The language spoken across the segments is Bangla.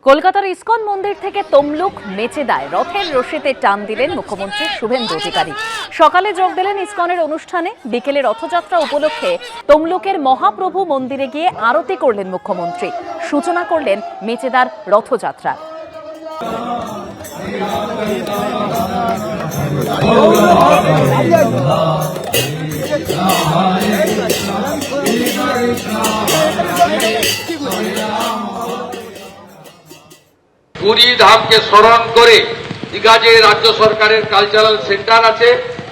কলকাতার ইসকন মন্দির থেকে তমলুক মেচেদায় রথের রশিতে টান দিলেন মুখ্যমন্ত্রী শুভেন্দু অধিকারী। সকালে যোগ দিলেন ইসকনের অনুষ্ঠানে। বিকেলে রথযাত্রা উপলক্ষে তমলুকের মহাপ্রভু মন্দিরে গিয়ে আরতি করলেন মুখ্যমন্ত্রী। সূচনা করলেন মেচেদার রথযাত্রার। পুরী ধামকে স্মরণ করে দীঘা যে রাজ্য সরকারের কালচারাল সেন্টার আছে,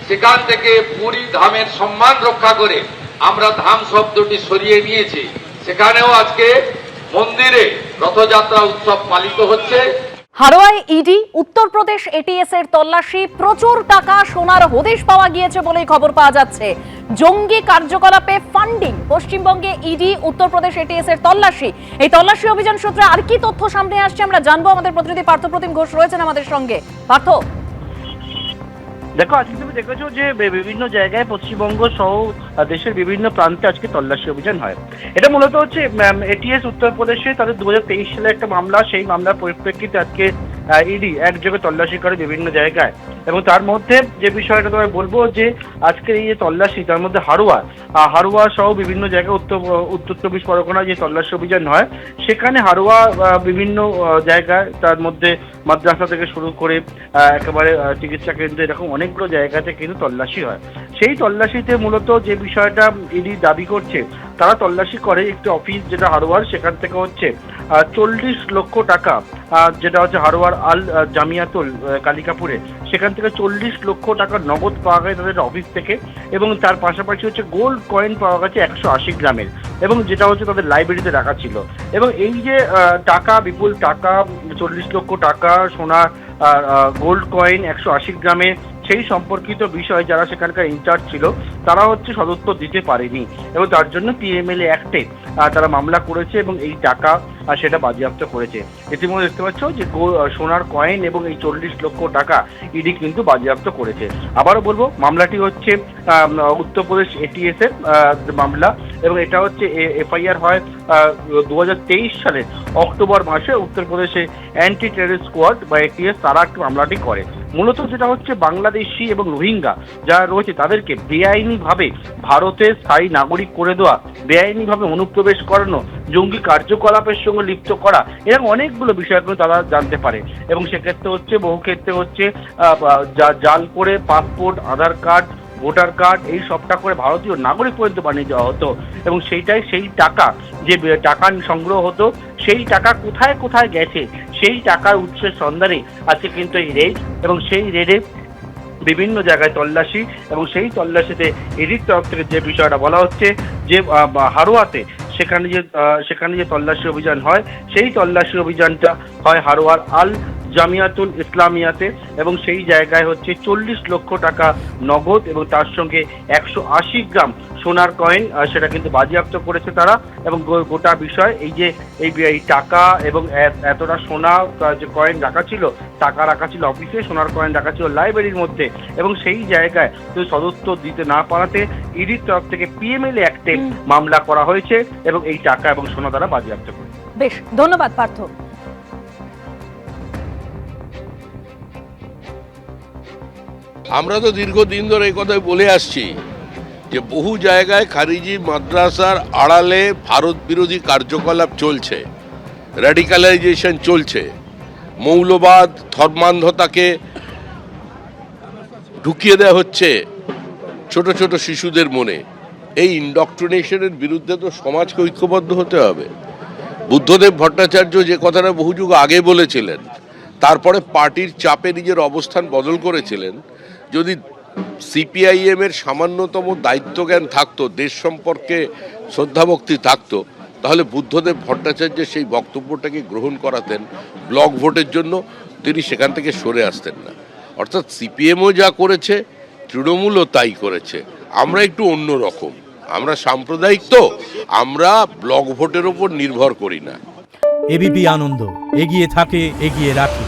সেখান থেকে পুরী ধামের সম্মান রক্ষা করে আমরা ধাম শব্দটি সরিয়ে নিয়েছি। সেখানেও আজকে মন্দিরে রথযাত্রা উৎসব পালিত হচ্ছে। হারোয়ায় ইডি, উত্তরপ্রদেশ এটিএস এর তল্লাশি, প্রচুর টাকা সোনার হদিশ পাওয়া গিয়েছে বলেই খবর পাওয়া যাচ্ছে। জঙ্গি কার্যকলাপে ফান্ডিং, পশ্চিমবঙ্গে ইডি, উত্তরপ্রদেশ এটিএস এর তল্লাশি। এই তল্লাশি অভিযান সূত্রে আর কি তথ্য সামনে আসছে আমরা জানবো। আমাদের প্রতিনিধি পার্থপ্রতিম ঘোষ রয়েছেন আমাদের সঙ্গে। পার্থ, দেখো, আজকে তুমি দেখেছো যে বিভিন্ন জায়গায় পশ্চিমবঙ্গ সহ দেশের বিভিন্ন প্রান্তে আজকে তল্লাশি অভিযান হয়। এটা মূলত হচ্ছে এটিএস উত্তরপ্রদেশে তাদের 2023 সালে একটা মামলা, সেই মামলার পরিপ্রেক্ষিতে আজকে ইডি একযোগে তল্লাশি করে বিভিন্ন জায়গায়। এবং তার মধ্যে যে বিষয়টা তোমায় বলবো যে আজকে এই যে তল্লাশি, তার মধ্যে হারোয়া সহ বিভিন্ন জায়গায় উত্তর 24 পরগনায় যে তল্লাশি অভিযান হয়, সেখানে হারোয়া বিভিন্ন জায়গায়, তার মধ্যে মাদ্রাসা থেকে শুরু করে একেবারে চিকিৎসা কেন্দ্র, এরকম অনেকগুলো জায়গাতে কিন্তু তল্লাশি হয়। সেই তল্লাশিতে মূলত যে বিষয়টা ইডি দাবি করছে, তারা তল্লাশি করে একটি অফিস যেটা হারোয়ার, সেখান থেকে হচ্ছে 40 লক্ষ টাকা, যেটা হচ্ছে হারোয়ার আল জামিয়াতুল কালিকাপুরে, সেখান থেকে 40 লক্ষ টাকা নগদ পাওয়া গেছে তাদের অফিস থেকে। এবং তার পাশাপাশি হচ্ছে গোল্ড কয়েন পাওয়া গেছে 180 গ্রামের, এবং যেটা হচ্ছে তাদের লাইব্রেরিতে রাখা ছিল। এবং এই যে টাকা, বিপুল টাকা, 40 লক্ষ টাকা, সোনা, গোল্ড কয়েন 180 গ্রামে, সেই সম্পর্কিত বিষয় যারা সেখানকার ইনচার্জ ছিল তারা হচ্ছে সদুত্তর দিতে পারেনি, এবং তার জন্য পিএমএলএ অ্যাক্টে তারা মামলা করেছে এবং এই টাকা সেটা বাজেয়াপ্ত করেছে। ইতিমধ্যে দেখতে পাচ্ছ যে সোনার কয়েন এবং এই 40 লক্ষ টাকা ইডি কিন্তু বাজেয়াপ্ত করেছে। আবারও বলবো, মামলাটি হচ্ছে উত্তরপ্রদেশ এটিএস এর মামলা, এবং এটা হচ্ছে এফআইআর হয় 2023 সালের অক্টোবর মাসে। উত্তরপ্রদেশে অ্যান্টি টেররিস্ট স্কোয়াড বা এটিএস তারা মামলাটি করে। মূলত যেটা হচ্ছে বাংলাদেশি এবং রোহিঙ্গা যারা রয়েছে তাদেরকে বেআইনিভাবে ভারতের স্থায়ী নাগরিক করে দেওয়া, বেআইনিভাবে অনুপ্রবেশ করানো, জঙ্গি কার্যকলাপের সঙ্গে লিপ্ত করা, এরকম অনেকগুলো বিষয়গুলো তারা জানতে পারে। এবং সেক্ষেত্রে হচ্ছে বহু ক্ষেত্রে হচ্ছে জাল করে পাসপোর্ট, আধার কার্ড, ভোটার কার্ড, এই সবটা করে ভারতীয় নাগরিক পর্যন্ত বানিয়ে দেওয়া হতো। এবং সেই টাকা, যে টাকা সংগ্রহ হতো, সেই টাকা কোথায় কোথায় গেছে, সেই টাকার উৎসের সন্ধানে আজকে কিন্তু এই রেড, এবং সেই রেডে বিভিন্ন জায়গায় তল্লাশি। এবং সেই তল্লাশিতে ইডির তরফ থেকে যে বিষয়টা বলা হচ্ছে যে হারোয়াতে সেখানে যে তল্লাশি অভিযান হয়, সেই তল্লাশি অভিযানটা হয় হারোয়ার আল জামিয়াতুল ইসলামিয়াতে, এবং সেই জায়গায় হচ্ছে 40 লক্ষ টাকা নগদ এবং তার সঙ্গে 180 গ্রাম সোনার কয়েন, সেটা কিন্তু বাজেয়াপ্ত করেছে তারা। এবং গোটা বিষয় এই টাকা এবং এতটা সোনা, যে কয়েন রাখা ছিল, টাকা রাখা ছিল অফিসে, সোনার কয়েন রাখা ছিল লাইব্রেরির মধ্যে, এবং সেই জায়গায় সদুত্তর দিতে না পারাতে ইডির তরফ থেকে পিএমএলএ অ্যাক্টে মামলা করা হয়েছে, এবং এই টাকা এবং সোনা তারা বাজেয়াপ্ত করে। বেশ, ধন্যবাদ পার্থ। আমরা তো দীর্ঘদিন ধরে এই কথাই বলে আসছি যে বহু জায়গায় খারিজি মাদ্রাসার আড়ালে ভারত বিরোধী কার্যকলাপ চলছে, র্যাডিক্যালাইজেশন চলছে, মৌলবাদ, ধর্মান্ধতাকে ঢুকিয়ে দেওয়া হচ্ছে ছোট ছোট শিশুদের মনে। এই ইন্ডক্ট্রিনেশনের বিরুদ্ধে তো সমাজকে ঐক্যবদ্ধ হতে হবে। বুদ্ধদেব ভট্টাচার্য যে কথাটা বহু যুগ আগে বলেছিলেন, তারপরে পার্টির চাপে নিজের অবস্থান বদল করেছিলেন। যদি সিপিআইএম এর সামান্যতম দায়িত্বজ্ঞান থাকতো, দেশ সম্পর্কে শ্রদ্ধাভক্তি থাকতো, তাহলে বুদ্ধদেব ভট্টাচার্যের সেই বক্তব্যটাকে গ্রহণ করাতেন। ব্লক ভোটের জন্য তিনি সেখান থেকে সরে আসতেন না। অর্থাৎ সিপিএমও যা করেছে, তৃণমূলও তাই করেছে। আমরা একটু অন্য রকম, আমরা সাম্প্রদায়িক, তো আমরা ব্লক ভোটের ওপর নির্ভর করি না। এবিপি আনন্দ, এগিয়ে থাকে, এগিয়ে রাখে।